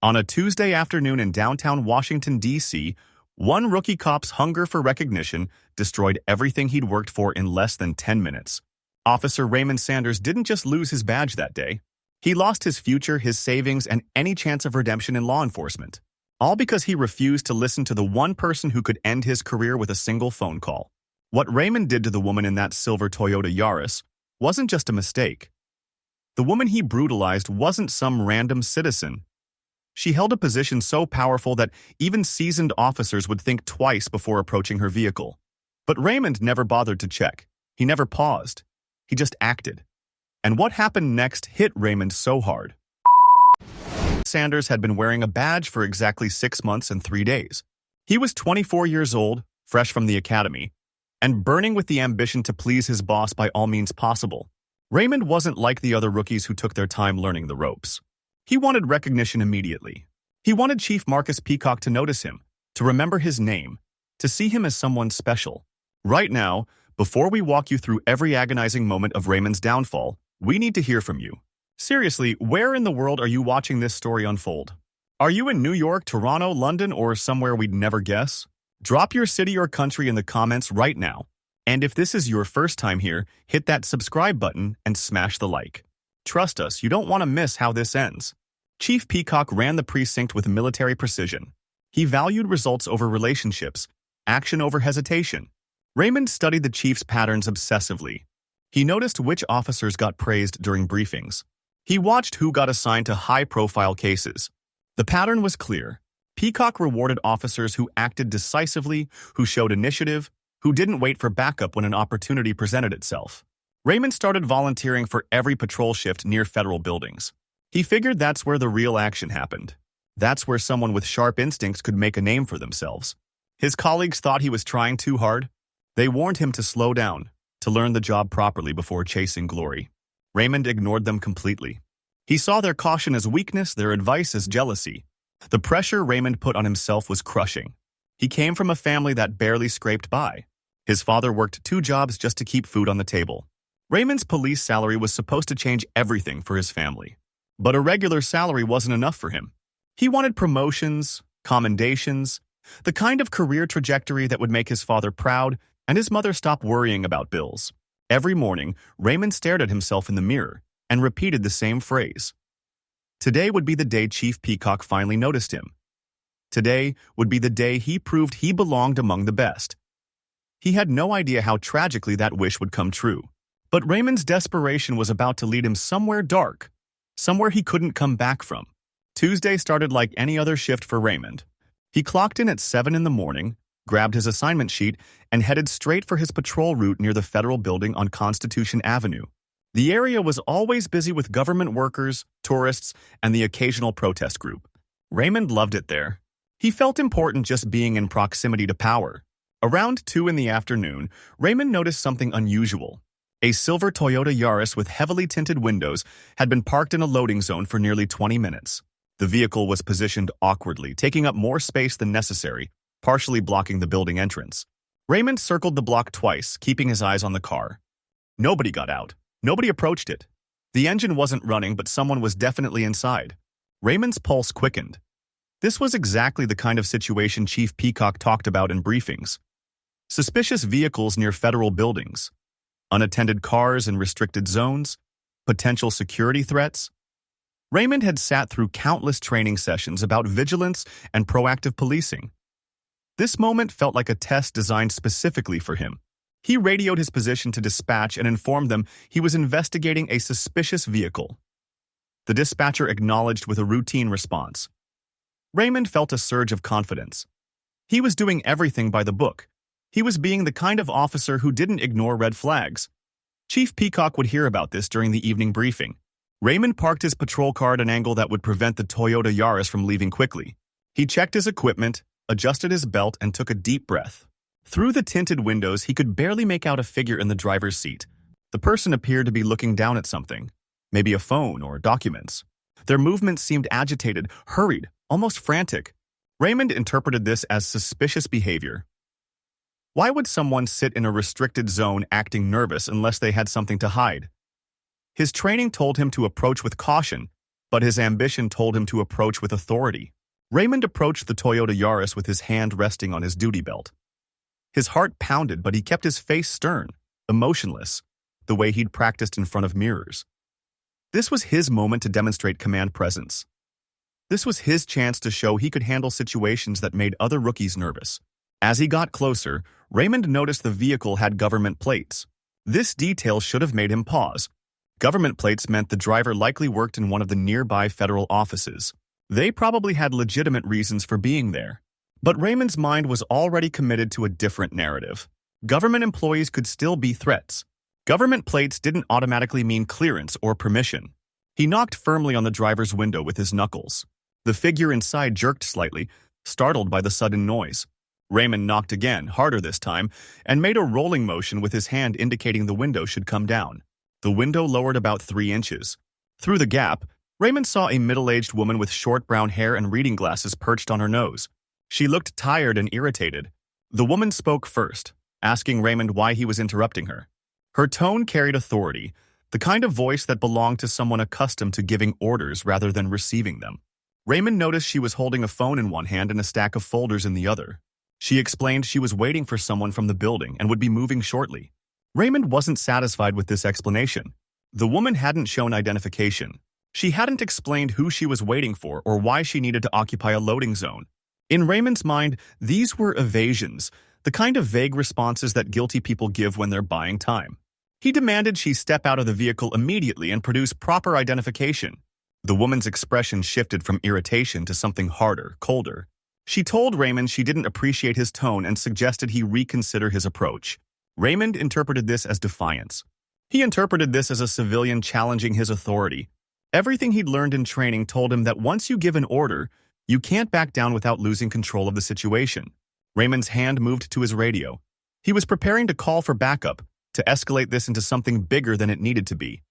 On a Tuesday afternoon in downtown Washington, D.C., one rookie cop's hunger for recognition destroyed everything he'd worked for in less than 10 minutes. Officer Raymond Sanders didn't just lose his badge that day. He lost his future, his savings, and any chance of redemption in law enforcement. All because he refused to listen to the one person who could end his career with a single phone call. What Raymond did to the woman in that silver Toyota Yaris wasn't just a mistake. The woman he brutalized wasn't some random citizen. She held a position so powerful that even seasoned officers would think twice before approaching her vehicle. But Raymond never bothered to check. He never paused. He just acted. And what happened next hit Raymond so hard. Sanders had been wearing a badge for exactly 6 months and 3 days. He was 24 years old, fresh from the academy, and burning with the ambition to please his boss by all means possible. Raymond wasn't like the other rookies who took their time learning the ropes. He wanted recognition immediately. He wanted Chief Marcus Peacock to notice him, to remember his name, to see him as someone special. Right now, before we walk you through every agonizing moment of Raymond's downfall, we need to hear from you. Seriously, where in the world are you watching this story unfold? Are you in New York, Toronto, London, or somewhere we'd never guess? Drop your city or country in the comments right now. And if this is your first time here, hit that subscribe button and smash the like. Trust us, you don't want to miss how this ends. Chief Peacock ran the precinct with military precision. He valued results over relationships, action over hesitation. Raymond studied the chief's patterns obsessively. He noticed which officers got praised during briefings. He watched who got assigned to high-profile cases. The pattern was clear. Peacock rewarded officers who acted decisively, who showed initiative, who didn't wait for backup when an opportunity presented itself. Raymond started volunteering for every patrol shift near federal buildings. He figured that's where the real action happened. That's where someone with sharp instincts could make a name for themselves. His colleagues thought he was trying too hard. They warned him to slow down, to learn the job properly before chasing glory. Raymond ignored them completely. He saw their caution as weakness, their advice as jealousy. The pressure Raymond put on himself was crushing. He came from a family that barely scraped by. His father worked 2 jobs just to keep food on the table. Raymond's police salary was supposed to change everything for his family. But a regular salary wasn't enough for him. He wanted promotions, commendations, the kind of career trajectory that would make his father proud and his mother stop worrying about bills. Every morning, Raymond stared at himself in the mirror and repeated the same phrase. Today would be the day Chief Peacock finally noticed him. Today would be the day he proved he belonged among the best. He had no idea how tragically that wish would come true. But Raymond's desperation was about to lead him somewhere dark, somewhere he couldn't come back from. Tuesday started like any other shift for Raymond. He clocked in at 7 in the morning, grabbed his assignment sheet, and headed straight for his patrol route near the federal building on Constitution Avenue. The area was always busy with government workers, tourists, and the occasional protest group. Raymond loved it there. He felt important just being in proximity to power. Around 2 in the afternoon, Raymond noticed something unusual. A silver Toyota Yaris with heavily tinted windows had been parked in a loading zone for nearly 20 minutes. The vehicle was positioned awkwardly, taking up more space than necessary, partially blocking the building entrance. Raymond circled the block twice, keeping his eyes on the car. Nobody got out. Nobody approached it. The engine wasn't running, but someone was definitely inside. Raymond's pulse quickened. This was exactly the kind of situation Chief Peacock talked about in briefings. Suspicious vehicles near federal buildings, unattended cars in restricted zones, potential security threats. Raymond had sat through countless training sessions about vigilance and proactive policing. This moment felt like a test designed specifically for him. He radioed his position to dispatch and informed them he was investigating a suspicious vehicle. The dispatcher acknowledged with a routine response. Raymond felt a surge of confidence. He was doing everything by the book. He was being the kind of officer who didn't ignore red flags. Chief Peacock would hear about this during the evening briefing. Raymond parked his patrol car at an angle that would prevent the Toyota Yaris from leaving quickly. He checked his equipment, adjusted his belt, and took a deep breath. Through the tinted windows, he could barely make out a figure in the driver's seat. The person appeared to be looking down at something, maybe a phone or documents. Their movements seemed agitated, hurried, almost frantic. Raymond interpreted this as suspicious behavior. Why would someone sit in a restricted zone acting nervous unless they had something to hide? His training told him to approach with caution, but his ambition told him to approach with authority. Raymond approached the Toyota Yaris with his hand resting on his duty belt. His heart pounded, but he kept his face stern, emotionless, the way he'd practiced in front of mirrors. This was his moment to demonstrate command presence. This was his chance to show he could handle situations that made other rookies nervous. As he got closer, Raymond noticed the vehicle had government plates. This detail should have made him pause. Government plates meant the driver likely worked in one of the nearby federal offices. They probably had legitimate reasons for being there. But Raymond's mind was already committed to a different narrative. Government employees could still be threats. Government plates didn't automatically mean clearance or permission. He knocked firmly on the driver's window with his knuckles. The figure inside jerked slightly, startled by the sudden noise. Raymond knocked again, harder this time, and made a rolling motion with his hand indicating the window should come down. The window lowered about 3 inches. Through the gap, Raymond saw a middle-aged woman with short brown hair and reading glasses perched on her nose. She looked tired and irritated. The woman spoke first, asking Raymond why he was interrupting her. Her tone carried authority, the kind of voice that belonged to someone accustomed to giving orders rather than receiving them. Raymond noticed she was holding a phone in one hand and a stack of folders in the other. She explained she was waiting for someone from the building and would be moving shortly. Raymond wasn't satisfied with this explanation. The woman hadn't shown identification. She hadn't explained who she was waiting for or why she needed to occupy a loading zone. In Raymond's mind, these were evasions, the kind of vague responses that guilty people give when they're buying time. He demanded she step out of the vehicle immediately and produce proper identification. The woman's expression shifted from irritation to something harder, colder. She told Raymond she didn't appreciate his tone and suggested he reconsider his approach. Raymond interpreted this as defiance. He interpreted this as a civilian challenging his authority. Everything he'd learned in training told him that once you give an order, you can't back down without losing control of the situation. Raymond's hand moved to his radio. He was preparing to call for backup, to escalate this into something bigger than it needed to be.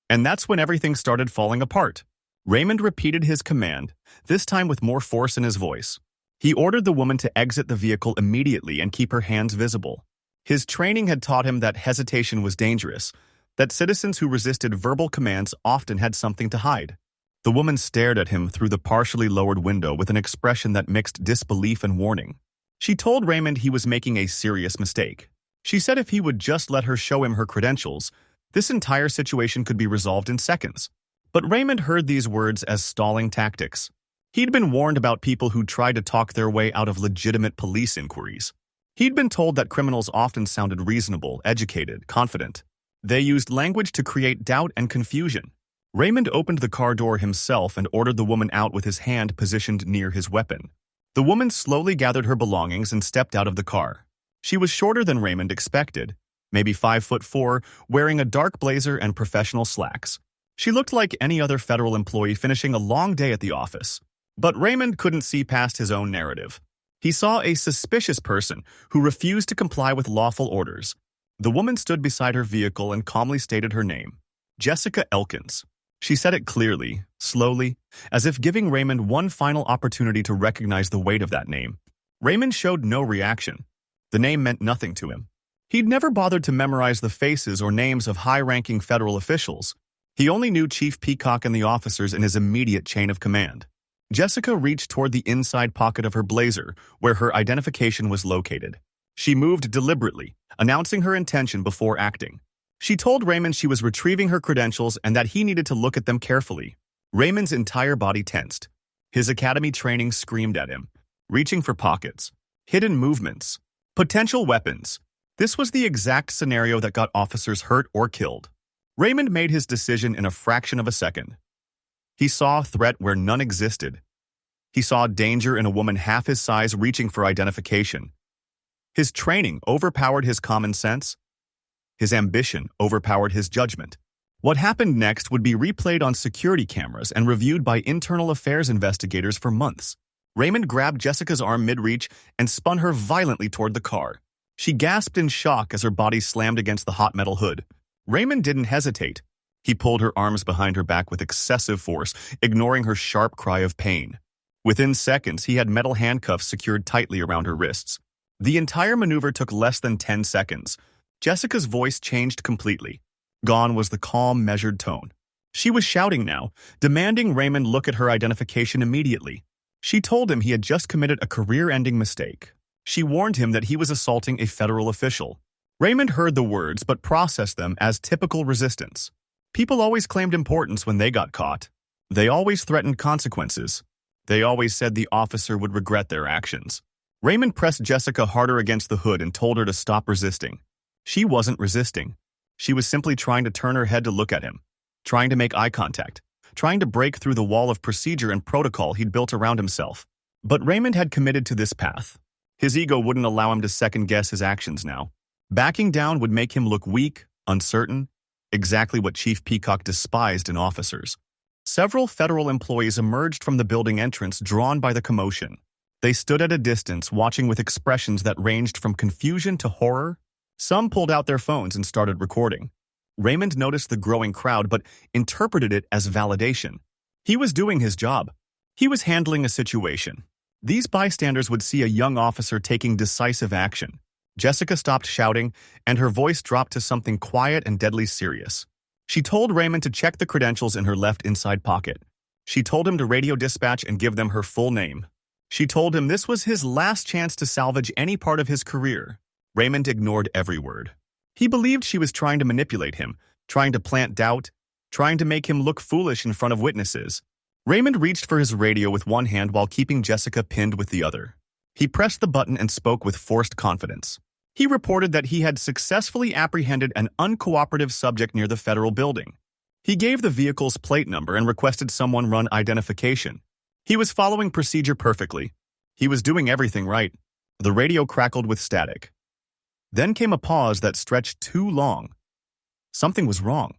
And that's when everything started falling apart. Raymond repeated his command, this time with more force in his voice. He ordered the woman to exit the vehicle immediately and keep her hands visible. His training had taught him that hesitation was dangerous, that citizens who resisted verbal commands often had something to hide. The woman stared at him through the partially lowered window with an expression that mixed disbelief and warning. She told Raymond he was making a serious mistake. She said if he would just let her show him her credentials, this entire situation could be resolved in seconds. But Raymond heard these words as stalling tactics. He'd been warned about people who tried to talk their way out of legitimate police inquiries. He'd been told that criminals often sounded reasonable, educated, confident. They used language to create doubt and confusion. Raymond opened the car door himself and ordered the woman out with his hand positioned near his weapon. The woman slowly gathered her belongings and stepped out of the car. She was shorter than Raymond expected, maybe 5'4", wearing a dark blazer and professional slacks. She looked like any other federal employee finishing a long day at the office. But Raymond couldn't see past his own narrative. He saw a suspicious person who refused to comply with lawful orders. The woman stood beside her vehicle and calmly stated her name, Jessica Elkins. She said it clearly, slowly, as if giving Raymond one final opportunity to recognize the weight of that name. Raymond showed no reaction. The name meant nothing to him. He'd never bothered to memorize the faces or names of high-ranking federal officials. He only knew Chief Peacock and the officers in his immediate chain of command. Jessica reached toward the inside pocket of her blazer, where her identification was located. She moved deliberately, announcing her intention before acting. She told Raymond she was retrieving her credentials and that he needed to look at them carefully. Raymond's entire body tensed. His academy training screamed at him, reaching for pockets, hidden movements, potential weapons. This was the exact scenario that got officers hurt or killed. Raymond made his decision in a fraction of a second. He saw threat where none existed. He saw danger in a woman half his size reaching for identification. His training overpowered his common sense. His ambition overpowered his judgment. What happened next would be replayed on security cameras and reviewed by internal affairs investigators for months. Raymond grabbed Jessica's arm mid-reach and spun her violently toward the car. She gasped in shock as her body slammed against the hot metal hood. Raymond didn't hesitate. He pulled her arms behind her back with excessive force, ignoring her sharp cry of pain. Within seconds, he had metal handcuffs secured tightly around her wrists. The entire maneuver took less than 10 seconds. Jessica's voice changed completely. Gone was the calm, measured tone. She was shouting now, demanding Raymond look at her identification immediately. She told him he had just committed a career-ending mistake. She warned him that he was assaulting a federal official. Raymond heard the words but processed them as typical resistance. People always claimed importance when they got caught. They always threatened consequences. They always said the officer would regret their actions. Raymond pressed Jessica harder against the hood and told her to stop resisting. She wasn't resisting. She was simply trying to turn her head to look at him, trying to make eye contact, trying to break through the wall of procedure and protocol he'd built around himself. But Raymond had committed to this path. His ego wouldn't allow him to second-guess his actions now. Backing down would make him look weak, uncertain, exactly what Chief Peacock despised in officers. Several federal employees emerged from the building entrance, drawn by the commotion. They stood at a distance, watching with expressions that ranged from confusion to horror. Some pulled out their phones and started recording. Raymond noticed the growing crowd but interpreted it as validation. He was doing his job. He was handling a situation. These bystanders would see a young officer taking decisive action. Jessica stopped shouting, and her voice dropped to something quiet and deadly serious. She told Raymond to check the credentials in her left inside pocket. She told him to radio dispatch and give them her full name. She told him this was his last chance to salvage any part of his career. Raymond ignored every word. He believed she was trying to manipulate him, trying to plant doubt, trying to make him look foolish in front of witnesses. Raymond reached for his radio with one hand while keeping Jessica pinned with the other. He pressed the button and spoke with forced confidence. He reported that he had successfully apprehended an uncooperative subject near the federal building. He gave the vehicle's plate number and requested someone run identification. He was following procedure perfectly. He was doing everything right. The radio crackled with static. Then came a pause that stretched too long. Something was wrong.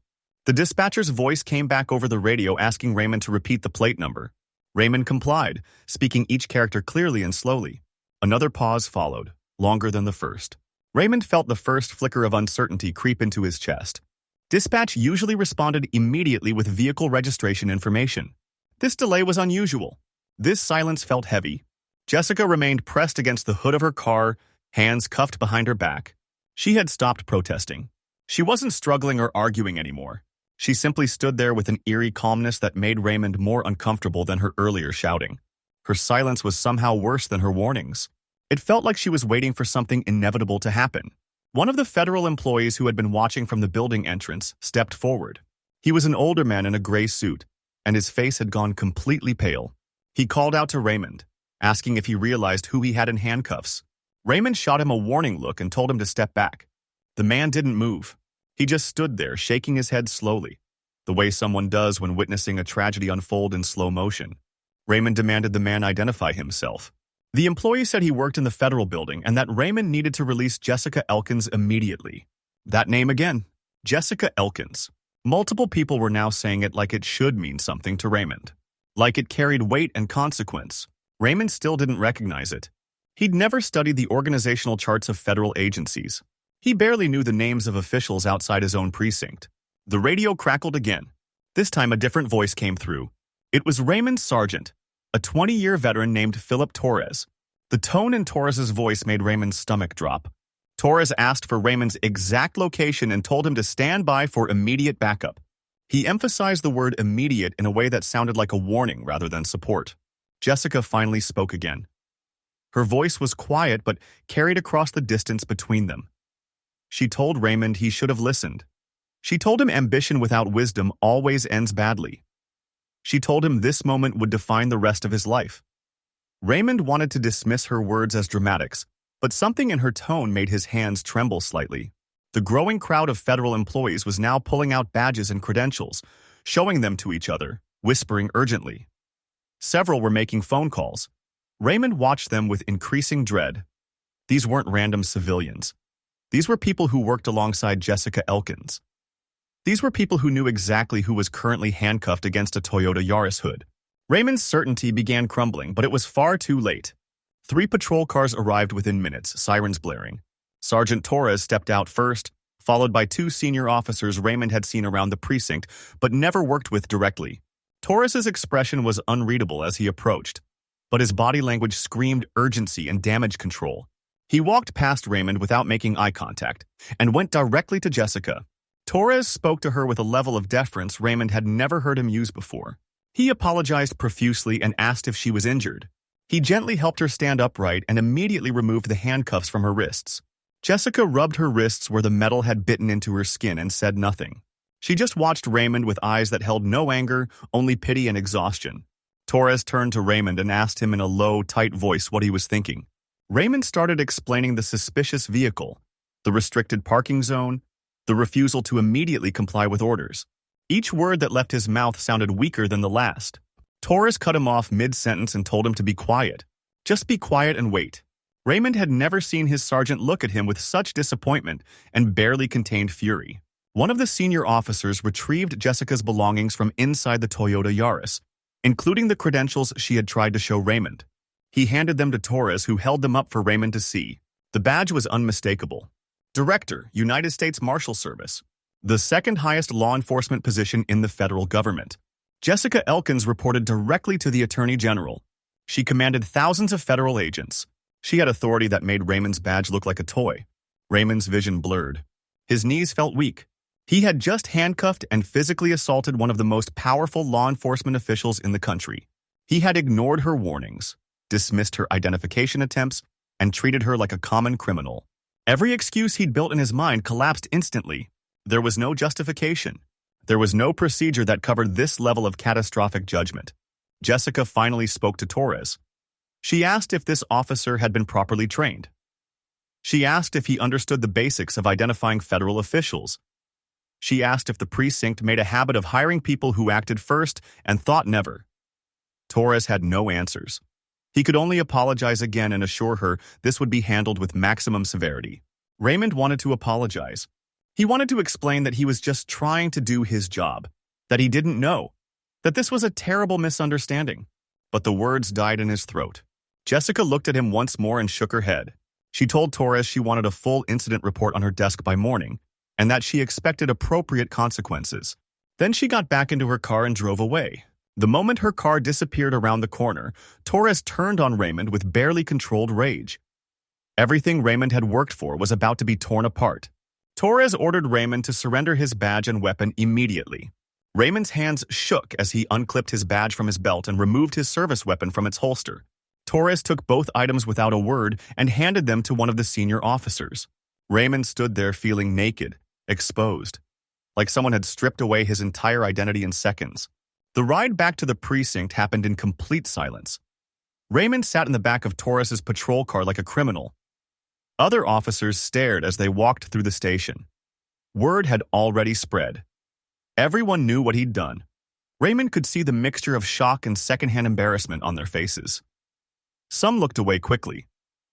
The dispatcher's voice came back over the radio asking Raymond to repeat the plate number. Raymond complied, speaking each character clearly and slowly. Another pause followed, longer than the first. Raymond felt the first flicker of uncertainty creep into his chest. Dispatch usually responded immediately with vehicle registration information. This delay was unusual. This silence felt heavy. Jessica remained pressed against the hood of her car, hands cuffed behind her back. She had stopped protesting. She wasn't struggling or arguing anymore. She simply stood there with an eerie calmness that made Raymond more uncomfortable than her earlier shouting. Her silence was somehow worse than her warnings. It felt like she was waiting for something inevitable to happen. One of the federal employees who had been watching from the building entrance stepped forward. He was an older man in a gray suit, and his face had gone completely pale. He called out to Raymond, asking if he realized who he had in handcuffs. Raymond shot him a warning look and told him to step back. The man didn't move. He just stood there, shaking his head slowly, the way someone does when witnessing a tragedy unfold in slow motion. Raymond demanded the man identify himself. The employee said he worked in the federal building and that Raymond needed to release Jessica Elkins immediately. That name again, Jessica Elkins. Multiple people were now saying it like it should mean something to Raymond. Like it carried weight and consequence. Raymond still didn't recognize it. He'd never studied the organizational charts of federal agencies. He barely knew the names of officials outside his own precinct. The radio crackled again. This time a different voice came through. It was Raymond's sergeant, a 20-year veteran named Philip Torres. The tone in Torres's voice made Raymond's stomach drop. Torres asked for Raymond's exact location and told him to stand by for immediate backup. He emphasized the word immediate in a way that sounded like a warning rather than support. Jessica finally spoke again. Her voice was quiet but carried across the distance between them. She told Raymond he should have listened. She told him ambition without wisdom always ends badly. She told him this moment would define the rest of his life. Raymond wanted to dismiss her words as dramatics, but something in her tone made his hands tremble slightly. The growing crowd of federal employees was now pulling out badges and credentials, showing them to each other, whispering urgently. Several were making phone calls. Raymond watched them with increasing dread. These weren't random civilians. These were people who worked alongside Jessica Elkins. These were people who knew exactly who was currently handcuffed against a Toyota Yaris hood. Raymond's certainty began crumbling, but it was far too late. 3 patrol cars arrived within minutes, sirens blaring. Sergeant Torres stepped out first, followed by 2 senior officers Raymond had seen around the precinct, but never worked with directly. Torres's expression was unreadable as he approached, but his body language screamed urgency and damage control. He walked past Raymond without making eye contact and went directly to Jessica. Torres spoke to her with a level of deference Raymond had never heard him use before. He apologized profusely and asked if she was injured. He gently helped her stand upright and immediately removed the handcuffs from her wrists. Jessica rubbed her wrists where the metal had bitten into her skin and said nothing. She just watched Raymond with eyes that held no anger, only pity and exhaustion. Torres turned to Raymond and asked him in a low, tight voice what he was thinking. Raymond started explaining the suspicious vehicle, the restricted parking zone, the refusal to immediately comply with orders. Each word that left his mouth sounded weaker than the last. Torres cut him off mid-sentence and told him to be quiet. Just be quiet and wait. Raymond had never seen his sergeant look at him with such disappointment and barely contained fury. One of the senior officers retrieved Jessica's belongings from inside the Toyota Yaris, including the credentials she had tried to show Raymond. He handed them to Torres, who held them up for Raymond to see. The badge was unmistakable. Director, United States Marshal Service, the second highest law enforcement position in the federal government. Jessica Elkins reported directly to the Attorney General. She commanded thousands of federal agents. She had authority that made Raymond's badge look like a toy. Raymond's vision blurred. His knees felt weak. He had just handcuffed and physically assaulted one of the most powerful law enforcement officials in the country. He had ignored her warnings, dismissed her identification attempts, and treated her like a common criminal. Every excuse he'd built in his mind collapsed instantly. There was no justification. There was no procedure that covered this level of catastrophic judgment. Jessica finally spoke to Torres. She asked if this officer had been properly trained. She asked if he understood the basics of identifying federal officials. She asked if the precinct made a habit of hiring people who acted first and thought never. Torres had no answers. He could only apologize again and assure her this would be handled with maximum severity. Raymond wanted to apologize. He wanted to explain that he was just trying to do his job, that he didn't know, that this was a terrible misunderstanding. But the words died in his throat. Jessica looked at him once more and shook her head. She told Torres she wanted a full incident report on her desk by morning, and that she expected appropriate consequences. Then she got back into her car and drove away. The moment her car disappeared around the corner, Torres turned on Raymond with barely controlled rage. Everything Raymond had worked for was about to be torn apart. Torres ordered Raymond to surrender his badge and weapon immediately. Raymond's hands shook as he unclipped his badge from his belt and removed his service weapon from its holster. Torres took both items without a word and handed them to one of the senior officers. Raymond stood there feeling naked, exposed, like someone had stripped away his entire identity in seconds. The ride back to the precinct happened in complete silence. Raymond sat in the back of Torres's patrol car like a criminal. Other officers stared as they walked through the station. Word had already spread. Everyone knew what he'd done. Raymond could see the mixture of shock and secondhand embarrassment on their faces. Some looked away quickly.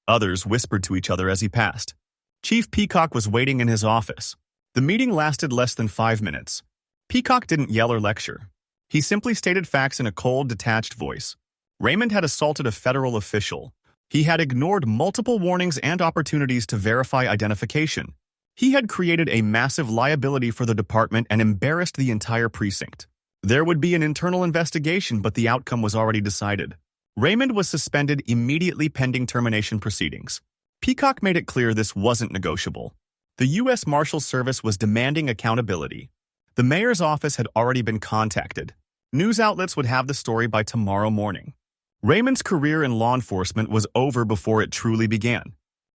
Others whispered to each other as he passed. Chief Peacock was waiting in his office. The meeting lasted less than 5 minutes. Peacock didn't yell or lecture. He simply stated facts in a cold, detached voice. Raymond had assaulted a federal official. He had ignored multiple warnings and opportunities to verify identification. He had created a massive liability for the department and embarrassed the entire precinct. There would be an internal investigation, but the outcome was already decided. Raymond was suspended immediately pending termination proceedings. Peacock made it clear this wasn't negotiable. The U.S. Marshals Service was demanding accountability. The mayor's office had already been contacted. News outlets would have the story by tomorrow morning. Raymond's career in law enforcement was over before it truly began.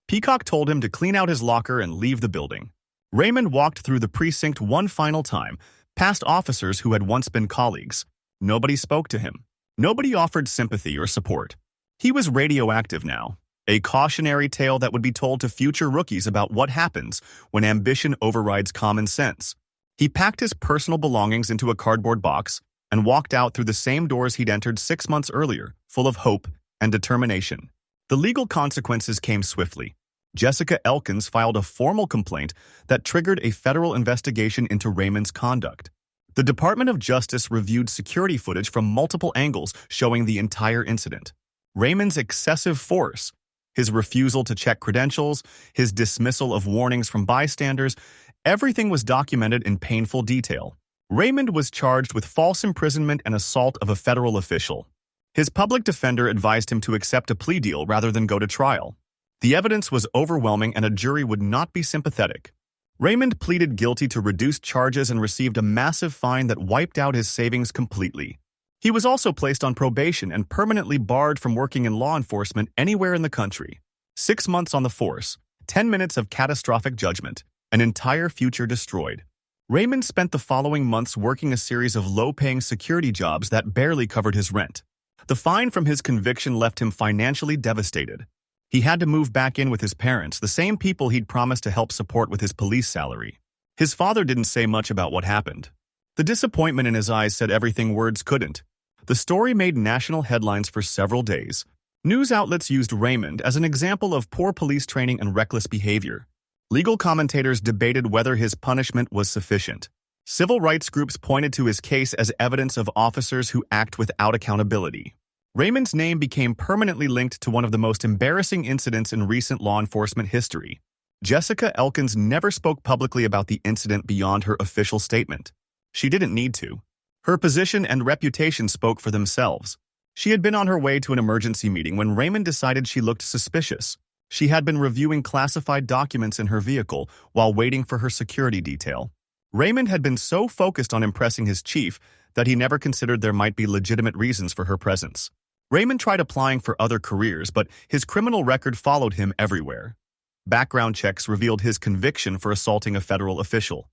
Peacock told him to clean out his locker and leave the building. Raymond walked through the precinct one final time, past officers who had once been colleagues. Nobody spoke to him. Nobody offered sympathy or support. He was radioactive now, a cautionary tale that would be told to future rookies about what happens when ambition overrides common sense. He packed his personal belongings into a cardboard box and walked out through the same doors he'd entered 6 months earlier, full of hope and determination. The legal consequences came swiftly. Jessica Elkins filed a formal complaint that triggered a federal investigation into Raymond's conduct. The Department of Justice reviewed security footage from multiple angles showing the entire incident. Raymond's excessive force, his refusal to check credentials, his dismissal of warnings from bystanders, everything was documented in painful detail. Raymond was charged with false imprisonment and assault of a federal official. His public defender advised him to accept a plea deal rather than go to trial. The evidence was overwhelming and a jury would not be sympathetic. Raymond pleaded guilty to reduced charges and received a massive fine that wiped out his savings completely. He was also placed on probation and permanently barred from working in law enforcement anywhere in the country. 6 months on the force, 10 minutes of catastrophic judgment, an entire future destroyed. Raymond spent the following months working a series of low-paying security jobs that barely covered his rent. The fine from his conviction left him financially devastated. He had to move back in with his parents, the same people he'd promised to help support with his police salary. His father didn't say much about what happened. The disappointment in his eyes said everything words couldn't. The story made national headlines for several days. News outlets used Raymond as an example of poor police training and reckless behavior. Legal commentators debated whether his punishment was sufficient. Civil rights groups pointed to his case as evidence of officers who act without accountability. Raymond's name became permanently linked to one of the most embarrassing incidents in recent law enforcement history. Jessica Elkins never spoke publicly about the incident beyond her official statement. She didn't need to. Her position and reputation spoke for themselves. She had been on her way to an emergency meeting when Raymond decided she looked suspicious. She had been reviewing classified documents in her vehicle while waiting for her security detail. Raymond had been so focused on impressing his chief that he never considered there might be legitimate reasons for her presence. Raymond tried applying for other careers, but his criminal record followed him everywhere. Background checks revealed his conviction for assaulting a federal official.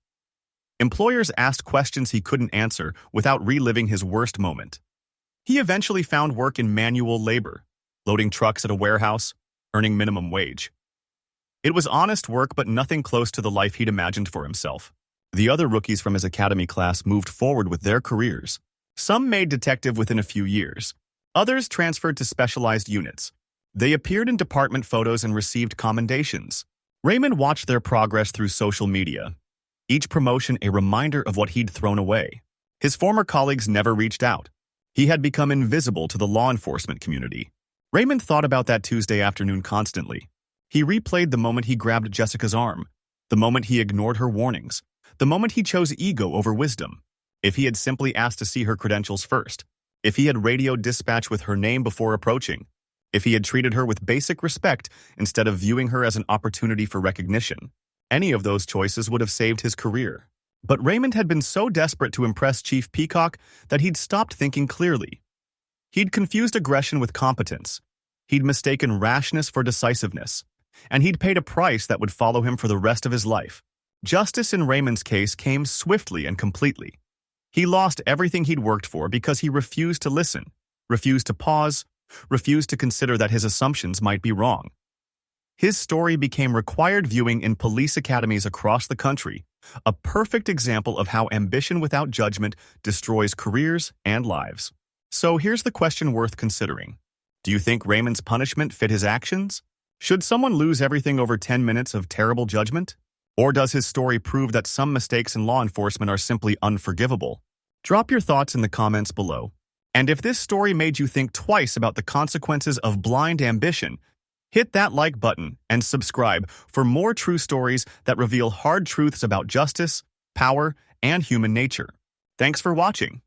Employers asked questions he couldn't answer without reliving his worst moment. He eventually found work in manual labor, loading trucks at a warehouse, earning minimum wage. It was honest work, but nothing close to the life he'd imagined for himself. The other rookies from his academy class moved forward with their careers. Some made detective within a few years. Others transferred to specialized units. They appeared in department photos and received commendations. Raymond watched their progress through social media, each promotion a reminder of what he'd thrown away. His former colleagues never reached out. He had become invisible to the law enforcement community. Raymond thought about that Tuesday afternoon constantly. He replayed the moment he grabbed Jessica's arm, the moment he ignored her warnings, the moment he chose ego over wisdom. If he had simply asked to see her credentials first, if he had radioed dispatch with her name before approaching, if he had treated her with basic respect instead of viewing her as an opportunity for recognition, any of those choices would have saved his career. But Raymond had been so desperate to impress Chief Peacock that he'd stopped thinking clearly. He'd confused aggression with competence. He'd mistaken rashness for decisiveness. And he'd paid a price that would follow him for the rest of his life. Justice in Raymond's case came swiftly and completely. He lost everything he'd worked for because he refused to listen, refused to pause, refused to consider that his assumptions might be wrong. His story became required viewing in police academies across the country, a perfect example of how ambition without judgment destroys careers and lives. So here's the question worth considering. Do you think Raymond's punishment fit his actions? Should someone lose everything over 10 minutes of terrible judgment? Or does his story prove that some mistakes in law enforcement are simply unforgivable? Drop your thoughts in the comments below. And if this story made you think twice about the consequences of blind ambition, hit that like button and subscribe for more true stories that reveal hard truths about justice, power, and human nature. Thanks for watching.